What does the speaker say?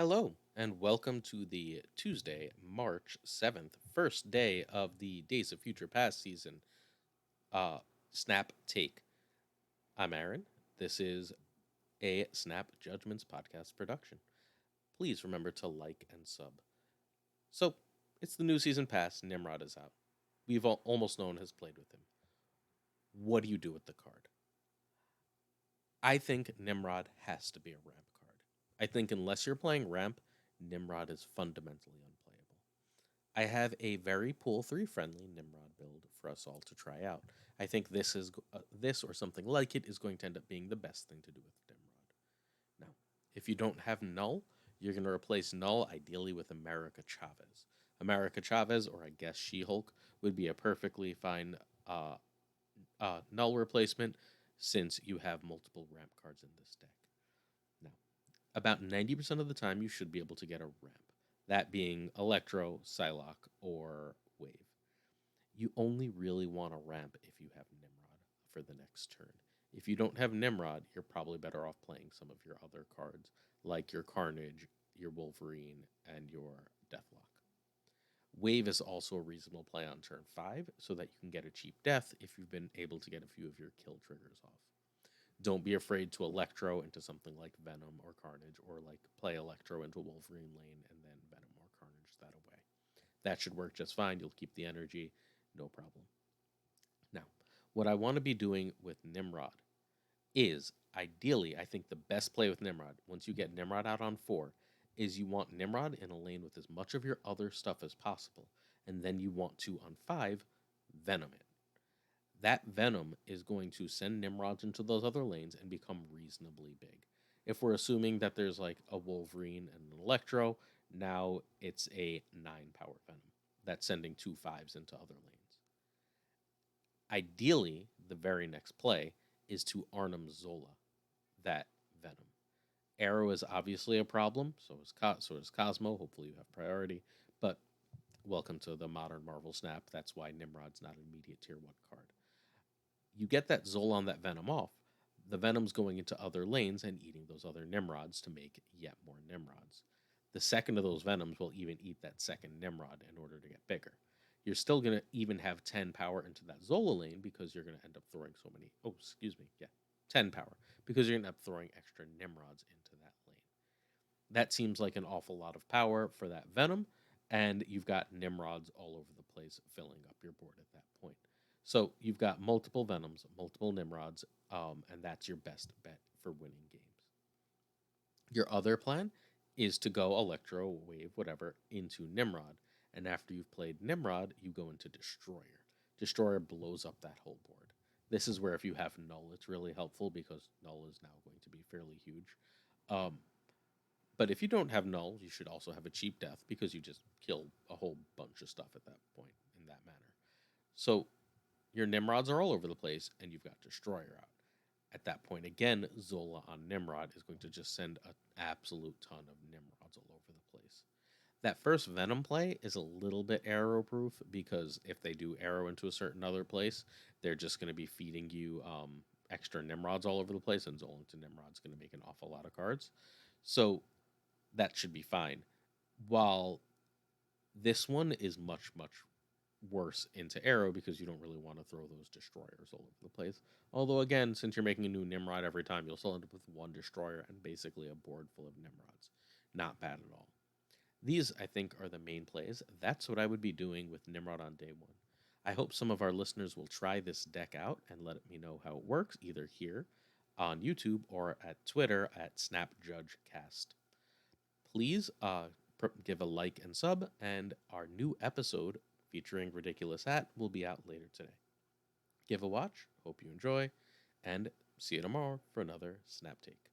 Hello, and welcome to the Tuesday, March 7th, first day of the Days of Future Past season, uh, Snap Take. I'm Aaron. This is a Snap Judgments podcast production. Please remember to like and sub. So, it's the new season pass, Nimrod is out. We've almost no one has played with him. What do you do with the card? I think Nimrod has to be a ramp card. I think unless you're playing ramp, Nimrod is fundamentally unplayable. I have a very pool 3 friendly Nimrod build for us all to try out. I think this or something like it is going to end up being the best thing to do with Nimrod. Now, if you don't have Null, you're going to replace Null ideally with America Chavez. America Chavez, or I guess She Hulk, would be a perfectly fine uh, Null replacement since you have multiple ramp cards in this deck. Now, about 90% of the time, you should be able to get a ramp, that being Electro, Psylocke, or Wave. You only really want a ramp if you have Nimrod for the next turn. If you don't have Nimrod, you're probably better off playing some of your other cards, like your Carnage, your Wolverine, and your Deathlock. Wave is also a reasonable play on turn 5 so that you can get a cheap death if you've been able to get a few of your kill triggers off. Don't be afraid to Electro into something like Venom or Carnage, or like play Electro into Wolverine lane and then Venom or Carnage that away. That should work just fine. You'll keep the energy, no problem. Now, what I want to be doing with Nimrod is ideally, I think the best play with Nimrod, once you get Nimrod out on 4, is you want Nimrod in a lane with as much of your other stuff as possible, and then you want to, on 5, Venom it. That Venom is going to send Nimrods into those other lanes and become reasonably big. If we're assuming that there's like a Wolverine and an Electro, now it's a 9 power Venom that's sending 2 5s into other lanes. Ideally, the very next play is to Arnim Zola that Venom. Arrow is obviously a problem, so is Cosmo. Hopefully, you have priority. But welcome to the modern Marvel Snap. That's why Nimrod's not an immediate tier 1 card. You get that Zolon, that Venom off, the Venom's going into other lanes and eating those other Nimrods to make yet more Nimrods. The second of those Venoms will even eat that second Nimrod in order to get bigger. You're still going to even have 10 power into that Zola lane because you're going to end up throwing so many. Oh, excuse me. Yeah, 10 power because you're going to end up throwing extra Nimrods into that lane. That seems like an awful lot of power for that Venom, and you've got Nimrods all over the place filling up your board at that point. So you've got multiple Venoms, multiple Nimrods, and that's your best bet for winning games. Your other plan is to go Electro, Wave, whatever, into Nimrod. And after you've played Nimrod, you go into Destroyer. Destroyer blows up that whole board. This is where if you have Null, it's really helpful because Null is now going to be fairly huge. Um, but if you don't have Null, you should also have a cheap death because you just kill a whole bunch of stuff at that point in that manner. So your Nimrods are all over the place, and you've got Destroyer out. At that point, again, Zola on Nimrod is going to just send an absolute ton of Nimrods all over the place. That first Venom play is a little bit arrow proof because if they do arrow into a certain other place, they're just going to be feeding you extra Nimrods all over the place, and Zola into Nimrod's going to make an awful lot of cards. So that should be fine. While this one is much, much worse into arrow because you don't really want to throw those destroyers all over the place. Although, again, since you're making a new Nimrod every time, you'll still end up with one destroyer and basically a board full of Nimrods. Not bad at all. These, I think, are the main plays. That's what I would be doing with Nimrod on day 1. I hope some of our listeners will try this deck out and let me know how it works, either here on YouTube or at Twitter at SnapJudgeCast. Please give a like and sub, and our new episode featuring Ridiculous Hat will be out later today. Give a watch, hope you enjoy, and see you tomorrow for another Snap Take.